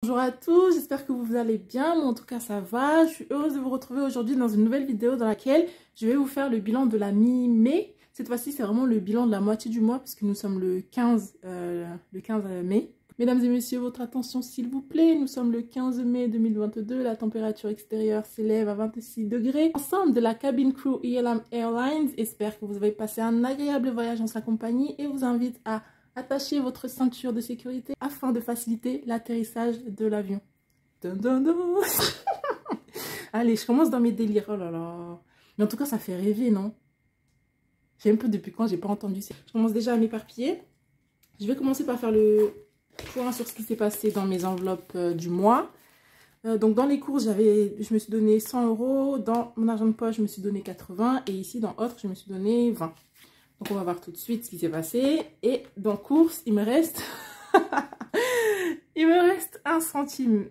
Bonjour à tous, j'espère que vous allez bien. Moi en tout cas ça va. Je suis heureuse de vous retrouver aujourd'hui dans une nouvelle vidéo dans laquelle je vais vous faire le bilan de la mi-mai. Cette fois-ci c'est vraiment le bilan de la moitié du mois puisque nous sommes le 15 mai. Mesdames et messieurs, votre attention s'il vous plaît. Nous sommes le 15 mai 2022. La température extérieure s'élève à 26 degrés. Ensemble de la cabine crew ELM Airlines, j'espère que vous avez passé un agréable voyage en sa compagnie et vous invite à attacher votre ceinture de sécurité afin de faciliter l'atterrissage de l'avion. Allez, je commence dans mes délires. Oh là là. Mais en tout cas, ça fait rêver, non? Je sais un peu depuis quand j'ai pas entendu ça. Je commence déjà à m'éparpiller. Je vais commencer par faire le point sur ce qui s'est passé dans mes enveloppes du mois. Donc dans les courses, je me suis donné 100 €. Dans mon argent de poche, je me suis donné 80. Et ici, dans autres, je me suis donné 20. Donc on va voir tout de suite ce qui s'est passé. Et dans courses, il me reste... il me reste 1 centime.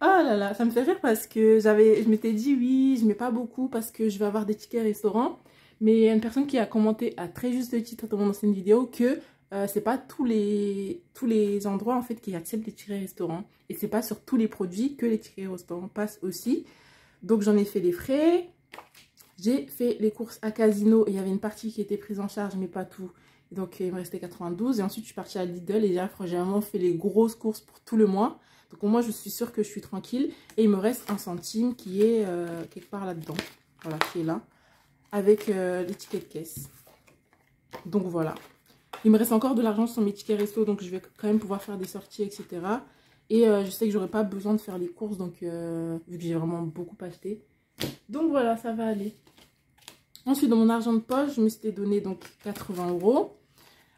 Oh là là, ça me fait rire parce que je m'étais dit oui, je mets pas beaucoup parce que je vais avoir des tickets restaurants. Mais il y a une personne qui a commenté à très juste titre dans mon ancienne vidéo que c'est pas tous les endroits en fait qui acceptent les tickets restaurants. Et c'est pas sur tous les produits que les tickets restaurants passent aussi. Donc j'en ai fait les frais. J'ai fait les courses à Casino et il y avait une partie qui était prise en charge mais pas tout. Donc il me restait 92 et ensuite je suis partie à Lidl et j'ai vraiment fait les grosses courses pour tout le mois. Donc moi je suis sûre que je suis tranquille et il me reste 1 centime qui est quelque part là-dedans. Voilà, qui est là avec les tickets de caisse. Donc voilà. Il me reste encore de l'argent sur mes tickets resto donc je vais quand même pouvoir faire des sorties etc. Et je sais que j'aurai pas besoin de faire les courses donc vu que j'ai vraiment beaucoup acheté. Donc voilà, ça va aller. Ensuite, dans mon argent de poche, je me suis donné donc 80 €.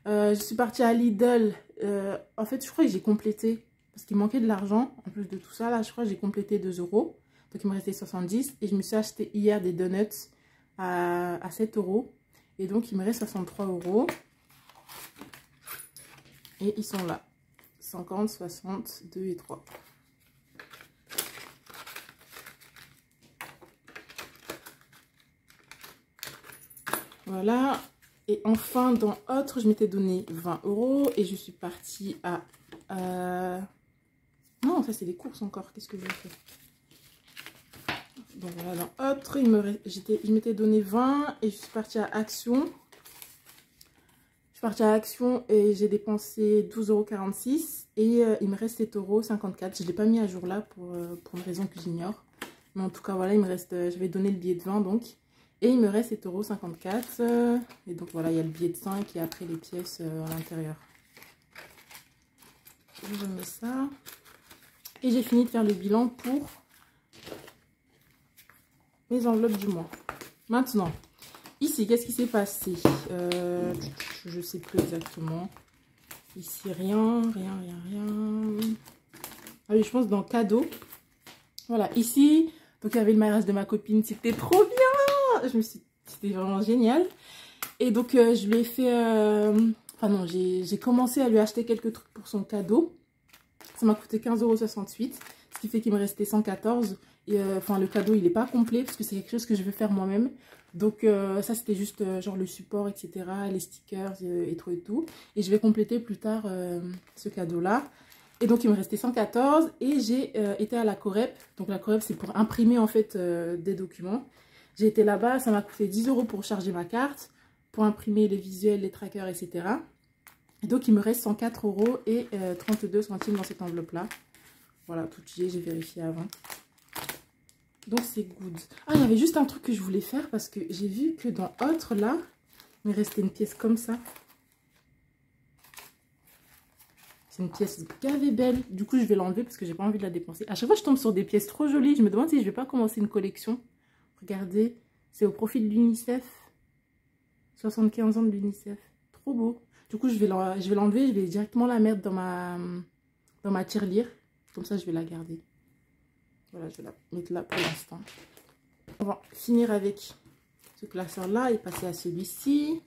Je suis partie à Lidl. En fait, je crois que j'ai complété. Parce qu'il manquait de l'argent. En plus de tout ça, là, je crois que j'ai complété 2 €. Donc, il me restait 70. Et je me suis acheté hier des donuts à 7 €. Et donc, il me reste 63 €. Et ils sont là. 50, 60, 2 et 3. Voilà. Et enfin, dans autre, je m'étais donné 20 € et je suis partie à... Non, ça c'est les courses encore. Qu'est-ce que j'ai fait? Donc voilà, dans autre, je m'étais donné 20 et je suis partie à Action. Je suis partie à Action et j'ai dépensé 12,46 € et il me reste 7,54 €. Je ne l'ai pas mis à jour là pour une raison que j'ignore. Mais en tout cas, voilà, il me reste... je vais donner le billet de 20 donc. Et il me reste 7,54 €. Et donc voilà, il y a le billet de 5 et après les pièces à l'intérieur. Je mets ça. Et j'ai fini de faire le bilan pour mes enveloppes du mois. Maintenant, ici, qu'est-ce qui s'est passé? Je ne sais plus exactement. Ici, rien. Ah oui, je pense dans cadeau. Voilà, ici, donc il y avait le mariage de ma copine. C'était trop bien! C'était vraiment génial. Et donc je lui ai fait enfin non, j'ai commencé à lui acheter quelques trucs pour son cadeau. Ça m'a coûté 15,68 €, ce qui fait qu'il me restait 114 € et enfin le cadeau il n'est pas complet parce que c'est quelque chose que je vais faire moi-même. Donc ça c'était juste genre le support etc, les stickers et tout et je vais compléter plus tard ce cadeau là. Et donc il me restait 114 € et j'ai été à la Corep. Donc la Corep c'est pour imprimer en fait des documents. J'ai été là-bas, ça m'a coûté 10 € pour charger ma carte, pour imprimer les visuels, les trackers, etc. Et donc, il me reste 104 € et 32 centimes dans cette enveloppe-là. Voilà, tout y est, j'ai vérifié avant. Donc, c'est good. Ah, il y avait juste un truc que je voulais faire parce que j'ai vu que dans autre, là, il me restait une pièce comme ça. C'est une pièce gavée belle. Du coup, je vais l'enlever parce que j'ai pas envie de la dépenser. À chaque fois, je tombe sur des pièces trop jolies. Je me demande si je vais pas commencer une collection. Regardez, c'est au profit de l'UNICEF. 75 ans de l'UNICEF. Trop beau. Du coup, je vais l'enlever. Je vais directement la mettre dans ma tirelire. Comme ça, je vais la garder. Voilà, je vais la mettre là pour l'instant. On va finir avec ce classeur-là et passer à celui-ci.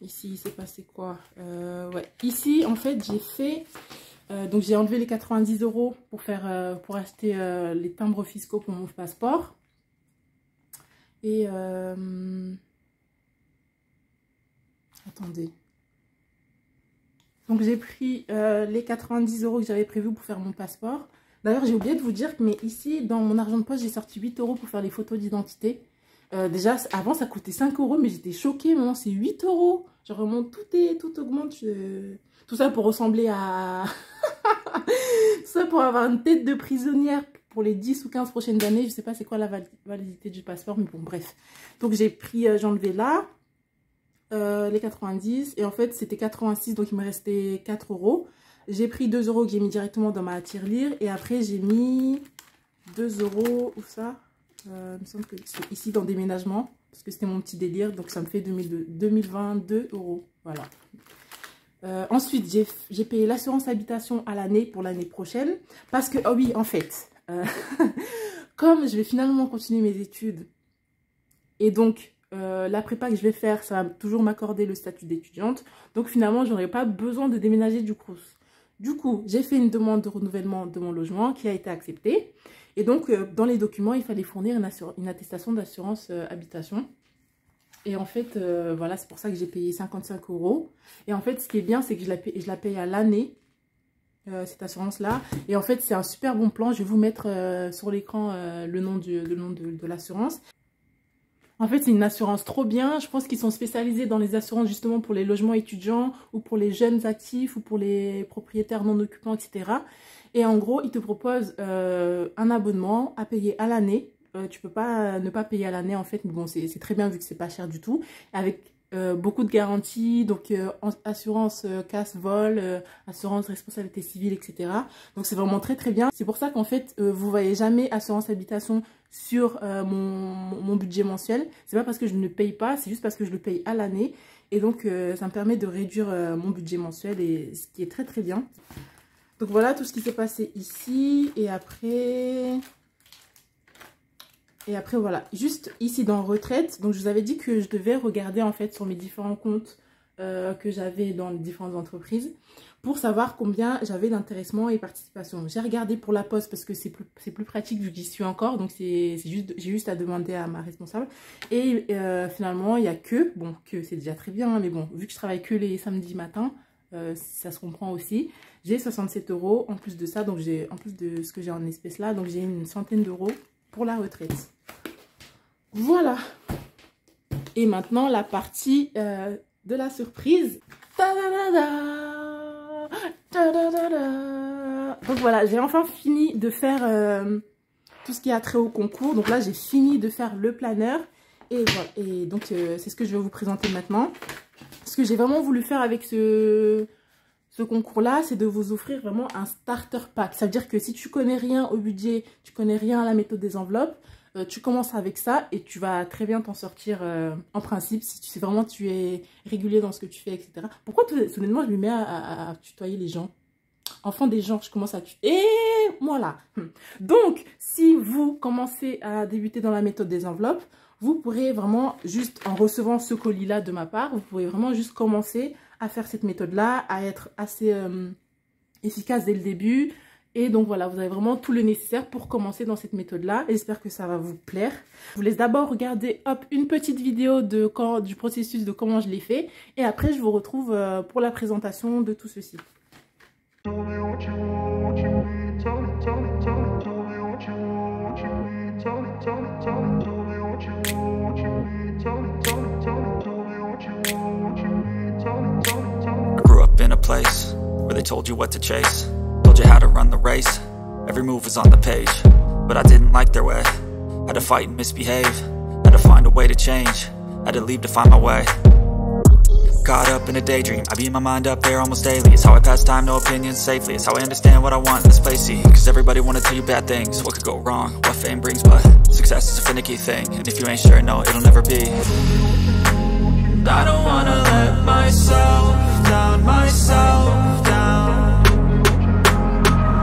Ici, il s'est passé quoi? Ouais. Ici, en fait, j'ai fait... donc, j'ai enlevé les 90 € pour acheter les timbres fiscaux pour mon passeport. Et attendez. Donc j'ai pris les 90 € que j'avais prévu pour faire mon passeport. D'ailleurs, j'ai oublié de vous dire, mais ici, dans mon argent de poche, j'ai sorti 8 € pour faire les photos d'identité. Déjà, avant, ça coûtait 5 €, mais j'étais choquée. Maintenant, c'est 8 €. Genre, vraiment, tout augmente. Tout ça pour ressembler à... tout ça pour avoir une tête de prisonnière pour les 10 ou 15 prochaines années. Je sais pas c'est quoi la validité du passeport, mais bon, bref. Donc, j'ai pris, j'ai enlevé là, les 90. Et en fait, c'était 86, donc il me restait 4 €. J'ai pris 2 € que j'ai mis directement dans ma tirelire. Et après, j'ai mis 2 €. Où ça il me semble que c'est ici dans déménagement. Parce que c'était mon petit délire. Donc, ça me fait 2022 €. Voilà. Ensuite, j'ai payé l'assurance habitation à l'année pour l'année prochaine. Parce que, oh oui, en fait, comme je vais finalement continuer mes études. Et donc, la prépa que je vais faire, ça va toujours m'accorder le statut d'étudiante. Donc, finalement, je n'aurai pas besoin de déménager du Crous. Du coup, j'ai fait une demande de renouvellement de mon logement qui a été acceptée. Et donc, dans les documents, il fallait fournir une attestation d'assurance habitation. Et en fait, voilà, c'est pour ça que j'ai payé 55 €. Et en fait, ce qui est bien, c'est que je la paye à l'année, cette assurance-là. Et en fait, c'est un super bon plan. Je vais vous mettre sur l'écran le nom de l'assurance. En fait, c'est une assurance trop bien. Je pense qu'ils sont spécialisés dans les assurances justement pour les logements étudiants ou pour les jeunes actifs ou pour les propriétaires non occupants, etc. Et en gros, ils te proposent un abonnement à payer à l'année. Tu peux pas ne pas payer à l'année en fait. Mais bon, c'est très bien vu que c'est pas cher du tout. Avec beaucoup de garanties, donc assurance casse-vol, assurance responsabilité civile, etc. Donc c'est vraiment très très bien. C'est pour ça qu'en fait, vous voyez jamais assurance habitation sur mon budget mensuel. C'est pas parce que je ne paye pas, c'est juste parce que je le paye à l'année. Et donc ça me permet de réduire mon budget mensuel, et ce qui est très très bien. Donc voilà tout ce qui s'est passé ici. Et après voilà, juste ici dans retraite, donc je vous avais dit que je devais regarder en fait sur mes différents comptes que j'avais dans les différentes entreprises pour savoir combien j'avais d'intéressement et participation. J'ai regardé pour la poste parce que c'est plus pratique vu que j'y suis encore, donc j'ai juste à demander à ma responsable. Et finalement il n'y a que, bon que c'est déjà très bien, hein, mais bon vu que je travaille que les samedis matins, ça se comprend aussi. J'ai 67 € en plus de ça, donc en plus de ce que j'ai en espèces là, donc j'ai une centaine d'euros pour la retraite. Voilà. Et maintenant la partie de la surprise. Donc voilà, j'ai enfin fini de faire tout ce qui a trait au concours. Donc là j'ai fini de faire le planeur. Et voilà. Et donc c'est ce que je vais vous présenter maintenant. Ce que j'ai vraiment voulu faire avec ce concours-là, c'est de vous offrir vraiment un starter pack. Ça veut dire que si tu connais rien au budget, tu connais rien à la méthode des enveloppes, tu commences avec ça et tu vas très bien t'en sortir en principe, si tu sais vraiment tu es régulier dans ce que tu fais, etc. Pourquoi soudainement je me mets à tutoyer les gens? Enfant des gens, je commence à tutoyer. Et voilà. Donc, si vous commencez à débuter dans la méthode des enveloppes, vous pourrez vraiment juste, en recevant ce colis-là de ma part, vous pourrez vraiment juste commencer à faire cette méthode-là, à être assez efficace dès le début. Et donc voilà, vous avez vraiment tout le nécessaire pour commencer dans cette méthode-là. J'espère que ça va vous plaire. Je vous laisse d'abord regarder une petite vidéo du processus de comment je l'ai fait. Et après, je vous retrouve pour la présentation de tout ceci. I grew up in a place where they told you what to chase, told you how to run the race, every move was on the page, but I didn't like their way, had to fight and misbehave, had to find a way to change, had to leave to find my way. Caught up in a daydream, I beat my mind up there almost daily. It's how I pass time, no opinions safely. It's how I understand what I want in this place, see. Cause everybody wanna tell you bad things, what could go wrong, what fame brings. But success is a finicky thing, and if you ain't sure, no, it'll never be. I don't wanna let myself down, myself down.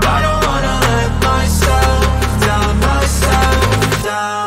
I don't wanna let myself down, myself down.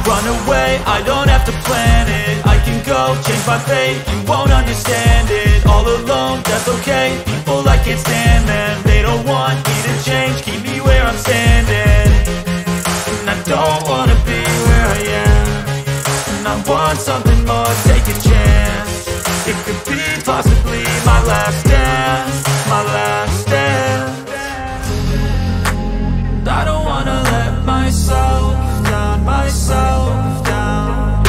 run away, I don't have to plan it. I can go, change my fate, you won't understand it. All alone, that's okay, people I can't stand them. They don't want me to change, keep me where I'm standing. And I don't wanna be where I am, and I want something more, take a chance. It could be possibly my last dance, my last dance. I don't wanna let myself down, myself down.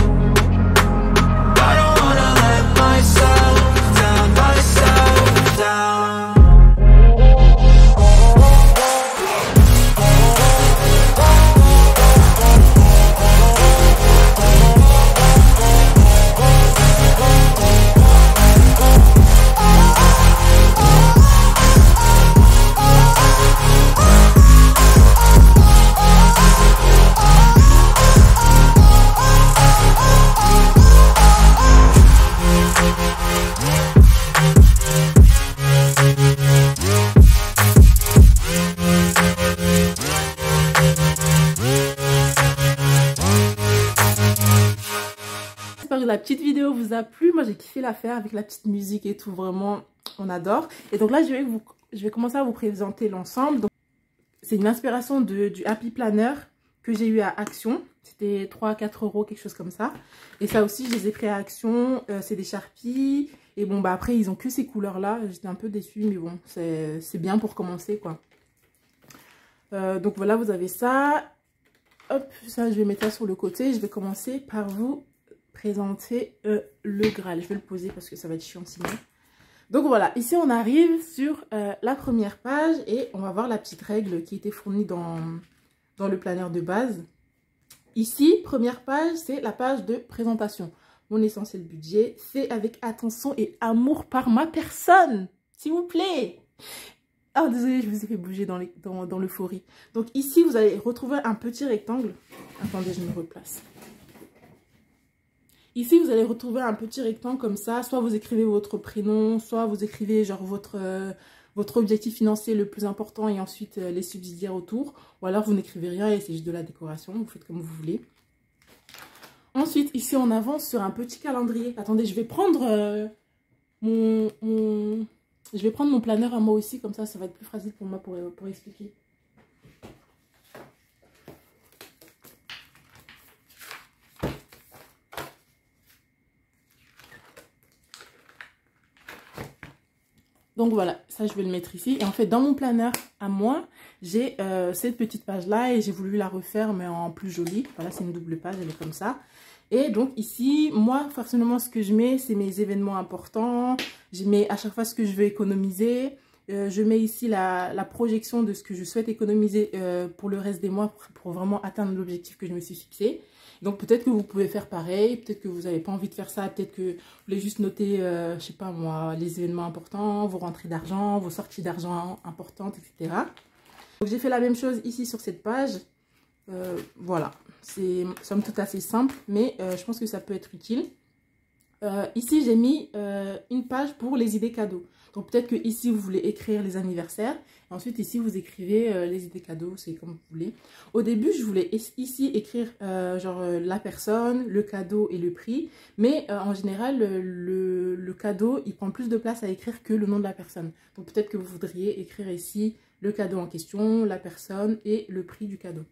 I don't wanna let myself down, myself down. J'espère que la petite vidéo vous a plu. Moi j'ai kiffé la faire avec la petite musique et tout, vraiment on adore. Et donc là je vais commencer à vous présenter l'ensemble. C'est une inspiration du Happy Planner que j'ai eu à Action. C'était 3 à 4 euros, quelque chose comme ça. Et ça aussi je les ai pris à Action. C'est des Sharpies. Et bon bah après ils ont que ces couleurs là. J'étais un peu déçue mais bon c'est bien pour commencer quoi. Donc voilà, vous avez ça. Hop, ça je vais mettre ça sur le côté. Je vais commencer par vous présenter le Graal. Je vais le poser parce que ça va être chiant sinon. Donc voilà, ici on arrive sur la première page et on va voir la petite règle qui était fournie dans le planeur de base. Ici, première page, c'est la page de présentation. Mon essentiel budget, fait avec attention et amour par ma personne, s'il vous plaît. Ah, désolée, je vous ai fait bouger dans l'euphorie. Donc ici, vous allez retrouver un petit rectangle. Attendez, je me replace. Ici, vous allez retrouver un petit rectangle comme ça. Soit vous écrivez votre prénom, soit vous écrivez genre votre objectif financier le plus important et ensuite les subsidiaires autour. Ou alors vous n'écrivez rien et c'est juste de la décoration. Vous faites comme vous voulez. Ensuite, ici, on avance sur un petit calendrier. Attendez, je vais prendre mon planeur à moi aussi. Comme ça va être plus facile pour moi pour expliquer. Donc voilà, ça je vais le mettre ici. Et en fait, dans mon planeur à moi, j'ai cette petite page-là et j'ai voulu la refaire, mais en plus jolie. Voilà, c'est une double page, elle est comme ça. Et donc ici, moi, personnellement, ce que je mets, c'est mes événements importants. Je mets à chaque fois ce que je veux économiser. Je mets ici la projection de ce que je souhaite économiser pour le reste des mois pour vraiment atteindre l'objectif que je me suis fixé. Donc peut-être que vous pouvez faire pareil, peut-être que vous n'avez pas envie de faire ça, peut-être que vous voulez juste noter, je sais pas moi, les événements importants, vos rentrées d'argent, vos sorties d'argent importantes, etc. Donc j'ai fait la même chose ici sur cette page. Voilà, c'est somme toute assez simple, mais je pense que ça peut être utile. Ici j'ai mis une page pour les idées cadeaux. Donc peut-être que ici vous voulez écrire les anniversaires. Ensuite ici vous écrivez les idées cadeaux, c'est comme vous voulez. Au début je voulais ici écrire la personne, le cadeau et le prix. Mais en général le cadeau il prend plus de place à écrire que le nom de la personne. Donc peut-être que vous voudriez écrire ici le cadeau en question, la personne et le prix du cadeau.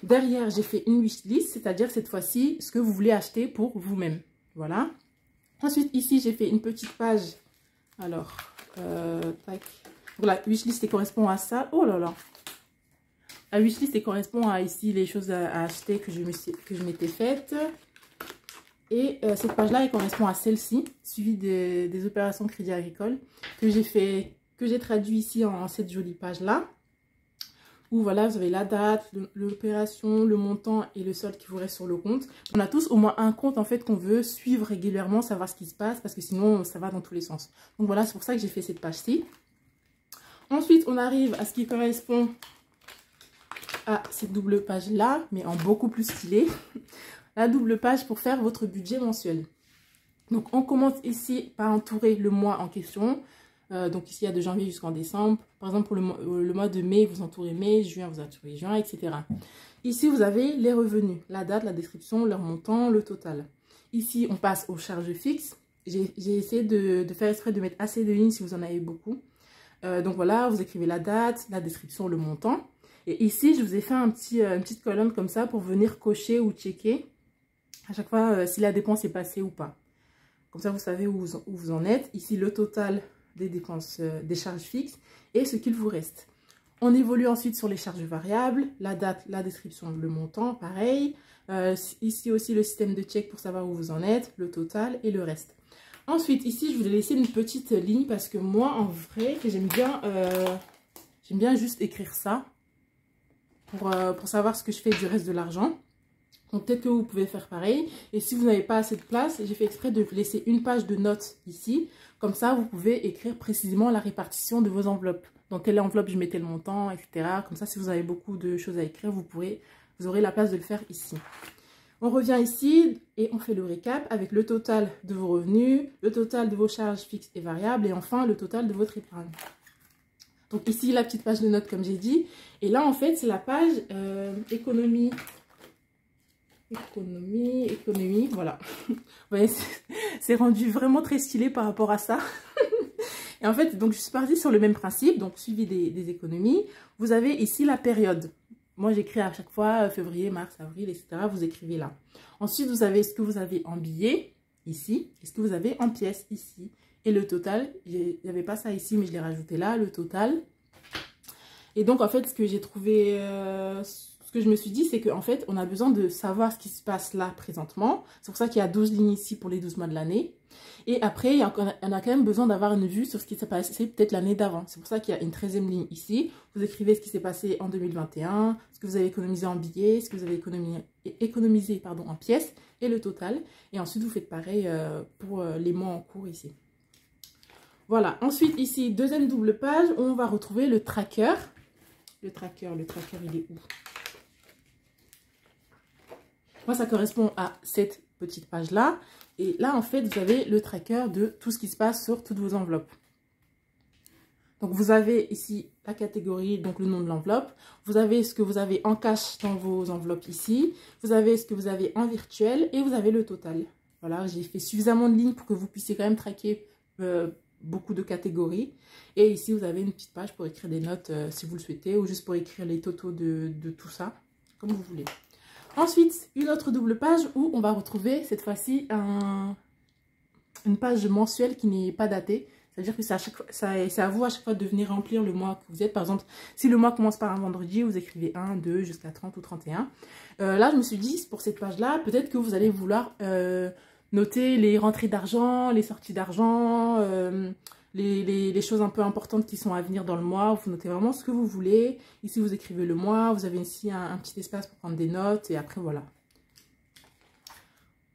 Derrière j'ai fait une wishlist, c'est-à-dire cette fois-ci ce que vous voulez acheter pour vous-même. Voilà. Ensuite ici j'ai fait une petite page. Alors, tac. Voilà, wishlist correspond à ça. Oh là là. La wishlist correspond à ici les choses à acheter que je m'étais faites. Et cette page-là, elle correspond à celle-ci, suivie des opérations Crédit Agricole que j'ai traduit ici en cette jolie page-là. Où voilà, vous avez la date, l'opération, le montant et le solde qui vous reste sur le compte. On a tous au moins un compte en fait qu'on veut suivre régulièrement, savoir ce qui se passe parce que sinon ça va dans tous les sens. Donc voilà, c'est pour ça que j'ai fait cette page-ci. Ensuite, on arrive à ce qui correspond à cette double page-là, mais en beaucoup plus stylé. La double page pour faire votre budget mensuel. Donc on commence ici par entourer le mois en question. Donc ici il y a de janvier jusqu'en décembre. Par exemple pour le mois de mai vous entourez mai, juin vous entourez juin, etc. Ici, vous avez les revenus, la date, la description, leur montant, le total. Ici, on passe aux charges fixes. J'ai essayé de faire exprès de mettre assez de lignes si vous en avez beaucoup. Donc voilà, vous écrivez la date, la description, le montant. Et ici, je vous ai fait une petite colonne comme ça pour venir cocher ou checker à chaque fois si la dépense est passée ou pas. Comme ça, vous savez où vous en êtes. Ici, le total des dépenses, des charges fixes et ce qu'il vous reste. On évolue ensuite sur les charges variables, la date, la description, le montant, pareil. Ici aussi, le système de check pour savoir où vous en êtes, le total et le reste. Ensuite, ici, je vous ai laissé une petite ligne parce que moi, en vrai, j'aime bien juste écrire ça pour savoir ce que je fais du reste de l'argent. Donc, peut-être que vous pouvez faire pareil. Et si vous n'avez pas assez de place, j'ai fait exprès de laisser une page de notes ici. Comme ça, vous pouvez écrire précisément la répartition de vos enveloppes. Dans quelle enveloppe je mettais le montant, etc. Comme ça, si vous avez beaucoup de choses à écrire, vous aurez la place de le faire ici. On revient ici et on fait le récap avec le total de vos revenus, le total de vos charges fixes et variables et enfin le total de votre épargne. Donc ici, la petite page de notes comme j'ai dit. Et là, en fait, c'est la page économie. Économie, voilà. Vous voyez, c'est rendu vraiment très stylé par rapport à ça. Et en fait, donc je suis partie sur le même principe, donc suivi des économies. Vous avez ici la période. Moi, j'écris à chaque fois février, mars, avril, etc. Vous écrivez là. Ensuite, vous avez ce que vous avez en billets, ici. Et ce que vous avez en pièces, ici. Et le total, il n'y avait pas ça ici, mais je l'ai rajouté là, le total. Et donc, en fait, ce que j'ai trouvé, ce que je me suis dit, c'est qu'en fait, on a besoin de savoir ce qui se passe là, présentement. C'est pour ça qu'il y a 12 lignes ici pour les 12 mois de l'année. Et après, on a quand même besoin d'avoir une vue sur ce qui s'est passé peut-être l'année d'avant. C'est pour ça qu'il y a une 13e ligne ici. Vous écrivez ce qui s'est passé en 2021, ce que vous avez économisé en billets, ce que vous avez économisé en pièces et le total. Et ensuite, vous faites pareil pour les mois en cours ici. Voilà. Ensuite, ici, deuxième double page, on va retrouver le tracker. Le tracker, il est où? Moi, ça correspond à cette petite page-là. Et là, en fait, vous avez le tracker de tout ce qui se passe sur toutes vos enveloppes. Donc, vous avez ici la catégorie, donc le nom de l'enveloppe. Vous avez ce que vous avez en cash dans vos enveloppes ici. Vous avez ce que vous avez en virtuel et vous avez le total. Voilà, j'ai fait suffisamment de lignes pour que vous puissiez quand même traquer beaucoup de catégories. Et ici, vous avez une petite page pour écrire des notes si vous le souhaitez ou juste pour écrire les totaux de tout ça, comme vous voulez. Ensuite, une autre double page où on va retrouver cette fois-ci une page mensuelle qui n'est pas datée. C'est-à-dire que c'est à vous à chaque fois de venir remplir le mois que vous êtes. Par exemple, si le mois commence par un vendredi, vous écrivez 1, 2, jusqu'à 30 ou 31. Là, je me suis dit, pour cette page-là, peut-être que vous allez vouloir noter les rentrées d'argent, les sorties d'argent, les choses un peu importantes qui sont à venir dans le mois. Vous notez vraiment ce que vous voulez. Ici, vous écrivez le mois. Vous avez ici un petit espace pour prendre des notes. Et après, voilà.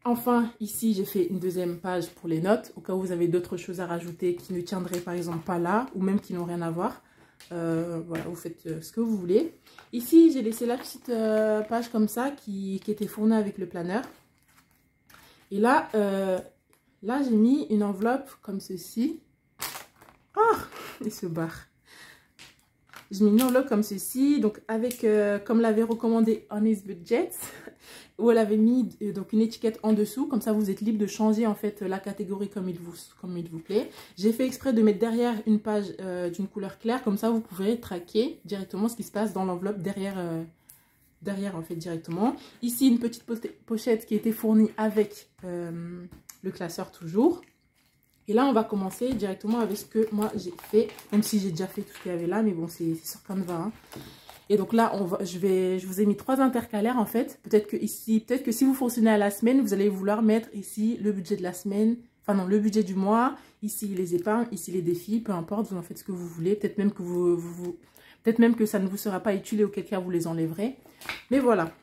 Enfin, ici, j'ai fait une deuxième page pour les notes. Au cas où vous avez d'autres choses à rajouter qui ne tiendraient par exemple pas là. Ou même qui n'ont rien à voir. Voilà, vous faites ce que vous voulez. Ici, j'ai laissé la petite page comme ça qui était fournie avec le planeur. Et là, j'ai mis une enveloppe comme ceci. Oh, il se barre. J'ai mis une enveloppe comme ceci, donc avec, comme l'avait recommandé Honest Budget, où elle avait mis donc une étiquette en dessous, comme ça vous êtes libre de changer en fait la catégorie comme il vous plaît. J'ai fait exprès de mettre derrière une page d'une couleur claire, comme ça vous pourrez traquer directement ce qui se passe dans l'enveloppe derrière en fait directement. Ici une petite pochette qui a été fournie avec le classeur toujours. Et là, on va commencer directement avec ce que moi j'ai fait, même si j'ai déjà fait tout ce qu'il y avait là, mais bon, c'est sur Canva. Hein. Et donc là, je vous ai mis 3 intercalaires en fait. Peut-être que si vous fonctionnez à la semaine, vous allez vouloir mettre ici le budget de la semaine, enfin non, le budget du mois, ici les épargnes, ici les défis, peu importe, vous en faites ce que vous voulez. Peut-être même que peut-être même que ça ne vous sera pas utile, auquel cas vous les enlèverez. Mais voilà.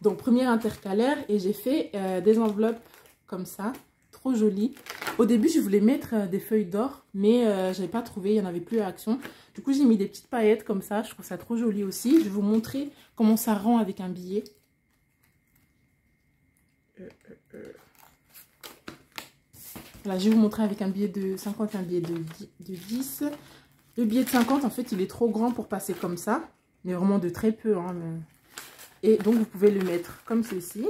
Donc premier intercalaire et j'ai fait des enveloppes comme ça. Trop joli. Au début, je voulais mettre des feuilles d'or, mais je n'avais pas trouvé, il n'y en avait plus à Action. Du coup, j'ai mis des petites paillettes comme ça. Je trouve ça trop joli aussi. Je vais vous montrer comment ça rend avec un billet. Voilà, je vais vous montrer avec un billet de 50 et un billet de 10. Le billet de 50, en fait, il est trop grand pour passer comme ça. Mais vraiment de très peu. Hein, Et donc, vous pouvez le mettre comme ceci.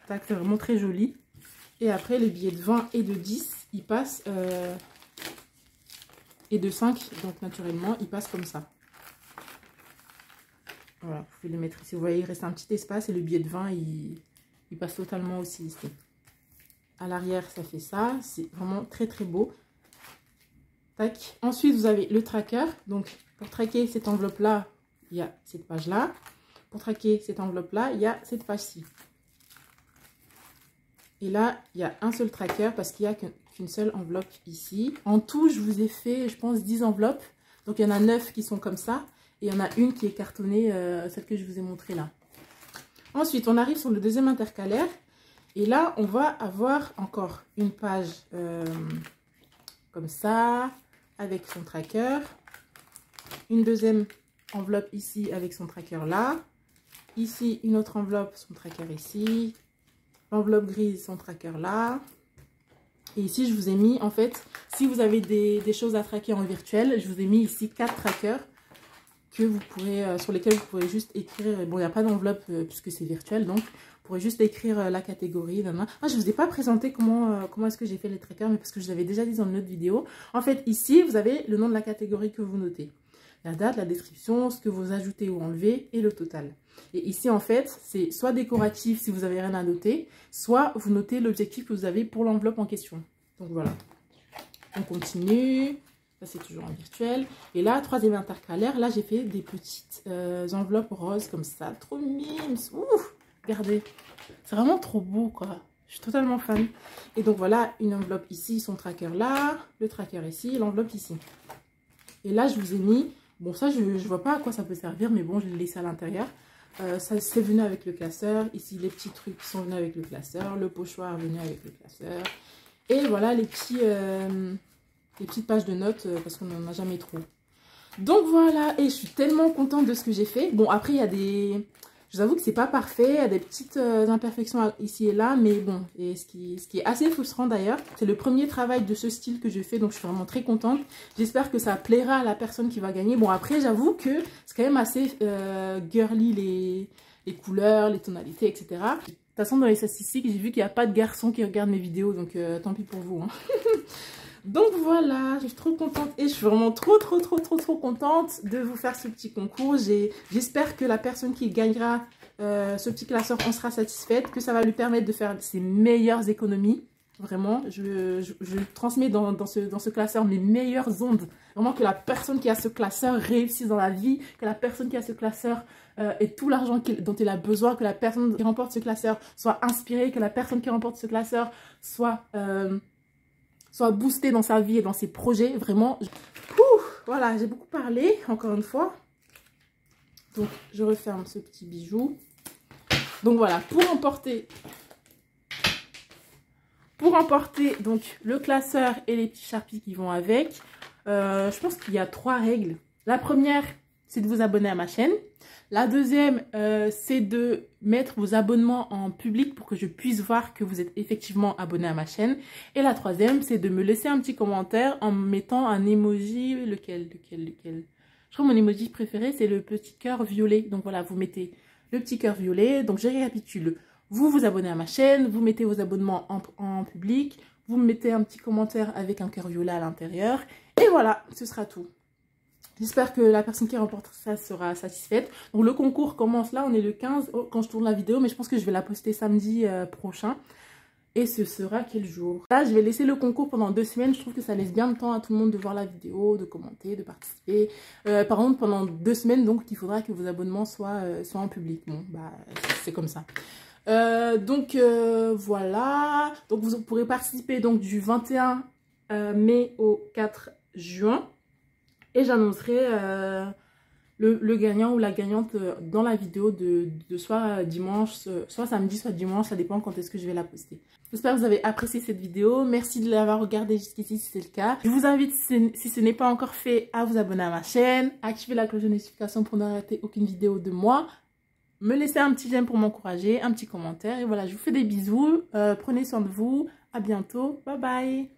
Tac, c'est vraiment très joli. Et après, les billets de 20 et de 10, ils passent... et de 5, donc naturellement, ils passent comme ça. Voilà, vous pouvez les mettre ici. Vous voyez, il reste un petit espace et le billet de 20, il passe totalement aussi ici. À l'arrière, ça fait ça. C'est vraiment très, très beau. Tac. Ensuite, vous avez le tracker. Donc, pour traquer cette enveloppe-là, il y a cette page-là. Pour traquer cette enveloppe-là, il y a cette page-ci. Et là, il y a un seul tracker parce qu'il n'y a qu'une seule enveloppe ici. En tout, je vous ai fait, je pense, 10 enveloppes. Donc, il y en a 9 qui sont comme ça. Et il y en a une qui est cartonnée, celle que je vous ai montrée là. Ensuite, on arrive sur le deuxième intercalaire. Et là, on va avoir encore une page comme ça, avec son tracker. Une deuxième enveloppe ici avec son tracker là. Ici, une autre enveloppe, son tracker ici. L'enveloppe grise, son tracker là. Et ici, je vous ai mis, en fait, si vous avez des choses à traquer en virtuel, je vous ai mis ici 4 trackers que vous pourrez, sur lesquels vous pourrez juste écrire. Bon, il n'y a pas d'enveloppe puisque c'est virtuel, donc vous pourrez juste écrire la catégorie. Ah, je ne vous ai pas présenté comment est-ce que j'ai fait les trackers, mais parce que je vous avais déjà dit dans une autre vidéo. En fait, ici, vous avez le nom de la catégorie que vous notez. La date, la description, ce que vous ajoutez ou enlevez et le total. Et ici, en fait, c'est soit décoratif si vous n'avez rien à noter, soit vous notez l'objectif que vous avez pour l'enveloppe en question. Donc voilà. On continue. Ça, c'est toujours en virtuel. Et là, troisième intercalaire, là, j'ai fait des petites enveloppes roses comme ça. Trop mimes. Ouf, regardez. C'est vraiment trop beau, quoi. Je suis totalement fan. Et donc voilà, une enveloppe ici, son tracker là, le tracker ici, l'enveloppe ici. Et là, je vous ai mis... Bon, ça, je ne vois pas à quoi ça peut servir, mais bon, je l'ai laissé à l'intérieur. Ça, c'est venu avec le classeur. Ici, les petits trucs qui sont venus avec le classeur. Le pochoir venu avec le classeur. Et voilà, les petites pages de notes, parce qu'on n'en a jamais trop. Donc voilà, et je suis tellement contente de ce que j'ai fait. Bon, après, il y a des... Je vous avoue que c'est pas parfait, il y a des petites imperfections ici et là, mais bon, et ce qui est assez frustrant d'ailleurs, c'est le premier travail de ce style que je fais, donc je suis vraiment très contente. J'espère que ça plaira à la personne qui va gagner. Bon, après, j'avoue que c'est quand même assez girly, les couleurs, les tonalités, etc. De toute façon, dans les statistiques, j'ai vu qu'il n'y a pas de garçons qui regardent mes vidéos, donc tant pis pour vous. Hein. Donc voilà, je suis trop contente et je suis vraiment trop contente de vous faire ce petit concours. J'espère que la personne qui gagnera ce petit classeur en sera satisfaite, que ça va lui permettre de faire ses meilleures économies. Vraiment, je transmets dans ce classeur mes meilleures ondes. Vraiment que la personne qui a ce classeur réussisse dans la vie, que la personne qui a ce classeur ait tout l'argent dont elle a besoin, que la personne qui remporte ce classeur soit inspirée, que la personne qui remporte ce classeur soit boostée dans sa vie et dans ses projets. Vraiment, voilà, j'ai beaucoup parlé, encore une fois. Donc, je referme ce petit bijou. Donc voilà, pour emporter donc le classeur et les petits Sharpies qui vont avec, je pense qu'il y a 3 règles. La première, c'est de vous abonner à ma chaîne. La deuxième, c'est de mettre vos abonnements en public pour que je puisse voir que vous êtes effectivement abonné à ma chaîne. Et la troisième, c'est de me laisser un petit commentaire en mettant un emoji. Lequel? Je crois que mon emoji préféré, c'est le petit cœur violet. Donc voilà, vous mettez le petit cœur violet. Donc je récapitule. Vous vous abonnez à ma chaîne, vous mettez vos abonnements en public, vous me mettez un petit commentaire avec un cœur violet à l'intérieur. Et voilà, ce sera tout. J'espère que la personne qui remporte ça sera satisfaite. Donc le concours commence là, on est le 15 quand je tourne la vidéo, mais je pense que je vais la poster samedi prochain. Et ce sera quel jour? Là, je vais laisser le concours pendant 2 semaines. Je trouve que ça laisse bien le temps à tout le monde de voir la vidéo, de commenter, de participer. Par contre, pendant 2 semaines, donc il faudra que vos abonnements soient en public. Bon, bah, c'est comme ça. Donc voilà. Donc vous pourrez participer donc du 21 mai au 4 juin. Et j'annoncerai le gagnant ou la gagnante dans la vidéo de soit dimanche, soit samedi, soit dimanche. Ça dépend quand est-ce que je vais la poster. J'espère que vous avez apprécié cette vidéo. Merci de l'avoir regardée jusqu'ici si c'est le cas. Je vous invite, si ce n'est pas encore fait, à vous abonner à ma chaîne. Activer la cloche de notification pour ne rater aucune vidéo de moi. Me laisser un petit j'aime pour m'encourager, un petit commentaire. Et voilà, je vous fais des bisous. Prenez soin de vous. À bientôt. Bye bye.